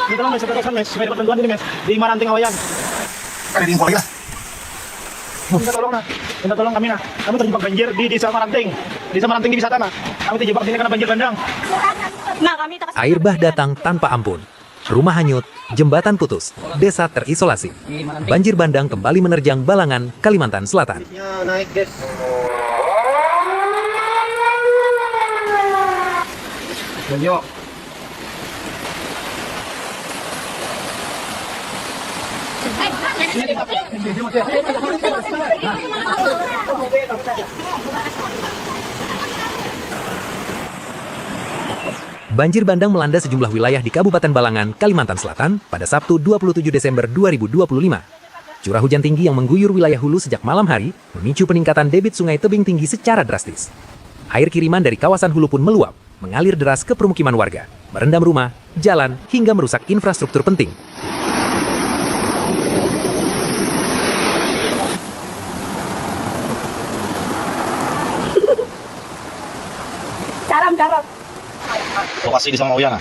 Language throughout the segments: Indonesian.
Dito lang, sa Tatosan, mes. May dapat bantuan din, mes. Di Maranting Awayan. Kaya din ko lagi lah. Minta tolong kami na. Kami terjebak banjir di Desa Maranting. Desa Maranting di wisata na. Kami terjebak sini karena banjir bandang. Air bah datang tanpa ampun. Rumah hanyut, jembatan putus, desa terisolasi. Banjir bandang kembali menerjang Balangan, Kalimantan Selatan. Ya, naik, guys. Banyo. Banjir bandang melanda sejumlah wilayah di Kabupaten Balangan, Kalimantan Selatan pada Sabtu 27 Desember 2025. Curah hujan tinggi yang mengguyur wilayah hulu sejak malam hari memicu peningkatan debit sungai tebing tinggi secara drastis. Air kiriman dari kawasan hulu pun meluap, mengalir deras ke permukiman warga, merendam rumah, jalan, hingga merusak infrastruktur penting. Lokasi di Samawayan.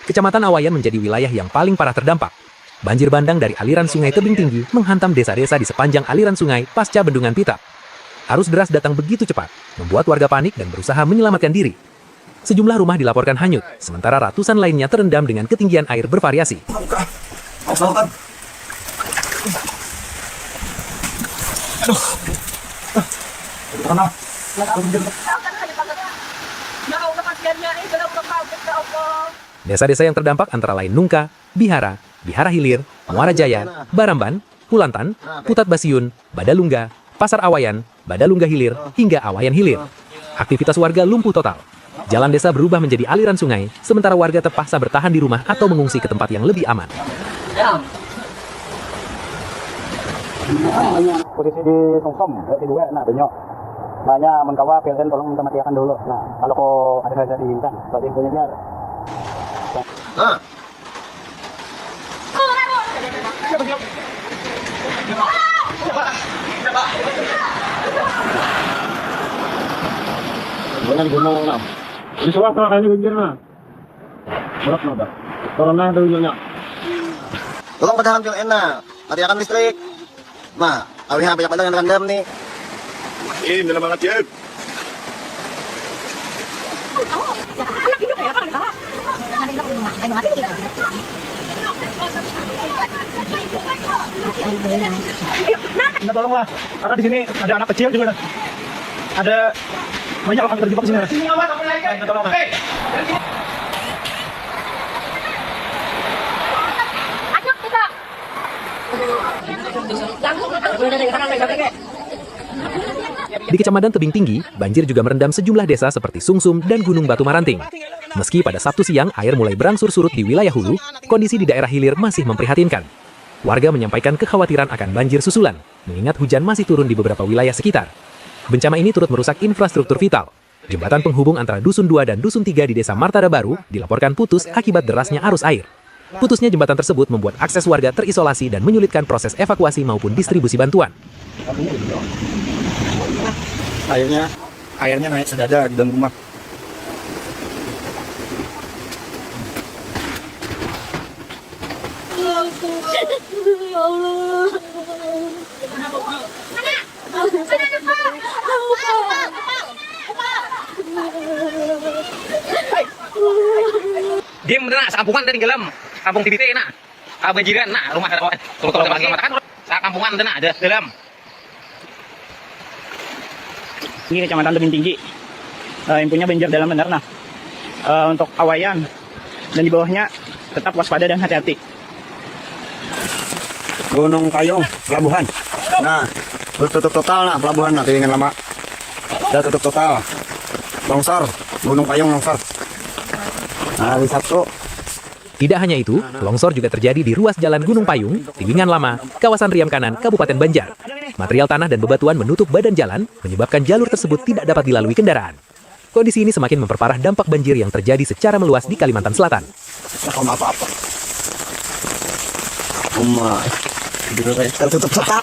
Kecamatan Awayan menjadi wilayah yang paling parah terdampak. Banjir bandang dari aliran sungai tebing tinggi menghantam desa-desa di sepanjang aliran sungai pasca bendungan Pitap. Arus deras datang begitu cepat, membuat warga panik dan berusaha menyelamatkan diri. Sejumlah rumah dilaporkan hanyut, sementara ratusan lainnya terendam dengan ketinggian air bervariasi. Desa-desa yang terdampak antara lain Nungka, Bihara, Bihara Hilir, Muara Jaya, Baramban, Kulantan, Putat Basiun, Badalungga, Pasar Awayan, Badalungga Hilir, hingga Awayan Hilir. Aktivitas warga lumpuh total. Jalan desa berubah menjadi aliran sungai, sementara warga terpaksa bertahan di rumah atau mengungsi ke tempat yang lebih aman. Posisi di Songsom, di dua, nah banyak. Banyak menkawa PLN tolong minta matikan dulu. Nah, kalau kok ada saja diminta, berarti infonya Jangan gunung lah. Di suap kalau kayaknya banjir lah. Berat lah, Pak. Corona itu banyak. Tolong padahal PLN na. Matikan listrik. Nah, awalnya banyak bandang yang terendam nih. Ini dalam banget ya. Minta tolong lah, karena di sini ada anak kecil juga. Ada banyak orang terjebak di sini. Minta tolong lah. Di Kecamatan Tebing Tinggi, banjir juga merendam sejumlah desa seperti Sungsum dan Gunung Batu Maranting. Meski pada Sabtu siang air mulai berangsur surut di wilayah hulu, kondisi di daerah hilir masih memprihatinkan. Warga menyampaikan kekhawatiran akan banjir susulan, mengingat hujan masih turun di beberapa wilayah sekitar. Bencana ini turut merusak infrastruktur vital. Jembatan penghubung antara Dusun 2 dan Dusun 3 di Desa Martada Baru dilaporkan putus akibat derasnya arus air. Putusnya jembatan tersebut membuat akses warga terisolasi dan menyulitkan proses evakuasi maupun distribusi bantuan. Airnya naik sedada di dalam rumah. Ya Allah. Dia bener nak, sekampungan dari dalam kampung TBT nak, banjiran nak, rumah kan, sekampungan nak ada dalam. Ini Kecamatan Tebing Tinggi. Infonya banjir dalam benar nah. Untuk Awayan dan di bawahnya tetap waspada dan hati-hati. Gunung Kayong, pelabuhan. Nah, tutup total nah pelabuhan nah dengan lama. Sudah tutup total. Longsor, Gunung Kayong longsor. Nah, di Sabtu. Tidak hanya itu, longsor juga terjadi di ruas jalan Gunung Payung, Tiwingan Lama, kawasan Riam Kanan, Kabupaten Banjar. Material tanah dan bebatuan menutup badan jalan, menyebabkan jalur tersebut tidak dapat dilalui kendaraan. Kondisi ini semakin memperparah dampak banjir yang terjadi secara meluas di Kalimantan Selatan. Tertutup total.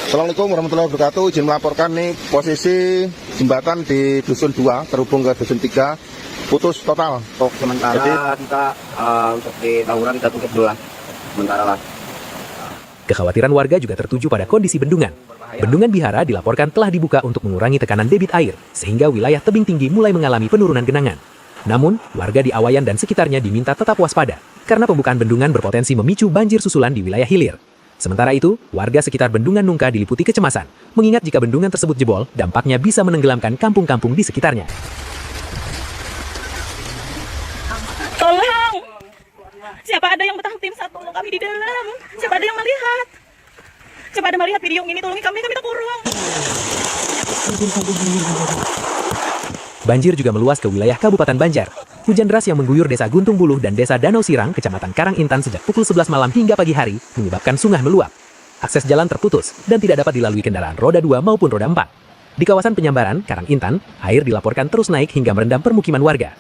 Assalamualaikum warahmatullahi wabarakatuh. Izin melaporkan nih posisi jembatan di Dusun 2 terhubung ke Dusun 3 putus total. Untuk sementara kita untuk di tawuran kita tutup dulu lah. Sementara lah. Kekhawatiran warga juga tertuju pada kondisi bendungan. Bendungan Bihara dilaporkan telah dibuka untuk mengurangi tekanan debit air, sehingga wilayah tebing tinggi mulai mengalami penurunan genangan. Namun, warga di Awayan dan sekitarnya diminta tetap waspada, karena pembukaan bendungan berpotensi memicu banjir susulan di wilayah hilir. Sementara itu, warga sekitar Bendungan Nungka diliputi kecemasan, mengingat jika bendungan tersebut jebol, dampaknya bisa menenggelamkan kampung-kampung di sekitarnya. Tolong! Siapa ada yang betah tim satu kami di dalam? Siapa ada yang melihat? Siapa ada melihat video ini? Tolongin kami terkurung. Banjir juga meluas ke wilayah Kabupaten Banjar. Hujan deras yang mengguyur desa Guntung Buluh dan desa Danau Sirang, kecamatan Karangintan sejak pukul 11 malam hingga pagi hari, menyebabkan sungai meluap. Akses jalan terputus dan tidak dapat dilalui kendaraan roda 2 maupun roda 4. Di kawasan Penyambaran, Karangintan, air dilaporkan terus naik hingga merendam permukiman warga.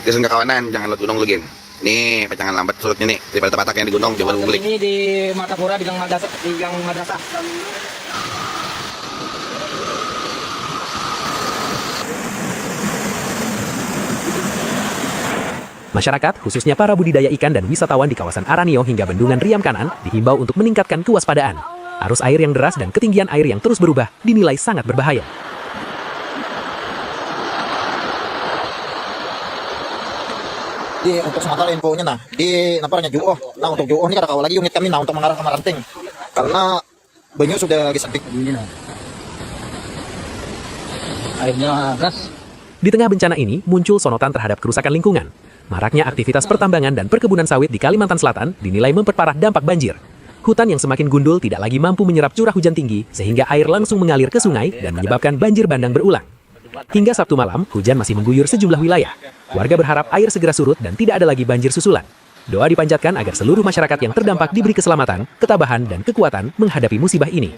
Jason kawanan, jangan lo gunung lagi. Nih, jangan lambat surutnya nih. Daripada batak yang di gunung, coba lu beli. Ini di Martapura di Gang Madrasah. Masyarakat, khususnya para budidaya ikan dan wisatawan di kawasan Aranio hingga Bendungan Riam Kanan, dihimbau untuk meningkatkan kewaspadaan. Arus air yang deras dan ketinggian air yang terus berubah dinilai sangat berbahaya. Di untuk sementara infonya nah di naparnya Juo. Nah untuk Juo ini kada kau lagi unit kami nah untuk mengarah ke Maranting. Karena banyu sudah disentik. Airnya gas. Di tengah bencana ini, muncul sonotan terhadap kerusakan lingkungan. Maraknya aktivitas pertambangan dan perkebunan sawit di Kalimantan Selatan dinilai memperparah dampak banjir. Hutan yang semakin gundul tidak lagi mampu menyerap curah hujan tinggi, sehingga air langsung mengalir ke sungai dan menyebabkan banjir bandang berulang. Hingga Sabtu malam, hujan masih mengguyur sejumlah wilayah. Warga berharap air segera surut dan tidak ada lagi banjir susulan. Doa dipanjatkan agar seluruh masyarakat yang terdampak diberi keselamatan, ketabahan, dan kekuatan menghadapi musibah ini.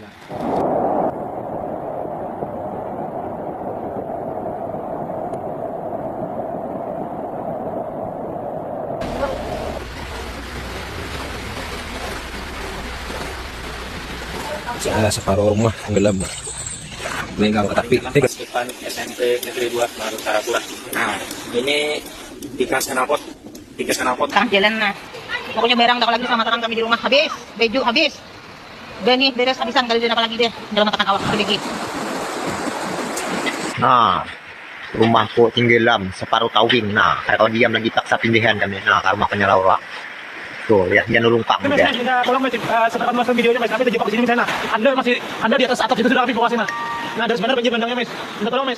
Separuh rumah tenggelam. Meninggal tapi Depan SMP Negeri 2 Baru Sarapura. Nah, ini tikas knalpot. Sekarang jalan nah. Pokoknya barang tak lagi sama teman kami di rumah habis, baju habis. Udah nih beres habisan kali dia apa lagi deh. Dalam kata awak pergi. Nah, rumahku tenggelam separuh tawing. Nah, kalau diam lagi paksa pindahan kami. Nah, kalau makanya Laura. Tuh, lihat dia nulung Pak Mas, muda. kita tolong Mas, setelah masuk videonya Mas, kami terjebak di sini misalnya. Anda di atas atap itu sudah kami evakuasi Mas. Nah, dari sebenarnya banjir bandangnya Mas. Minta tolong Mas.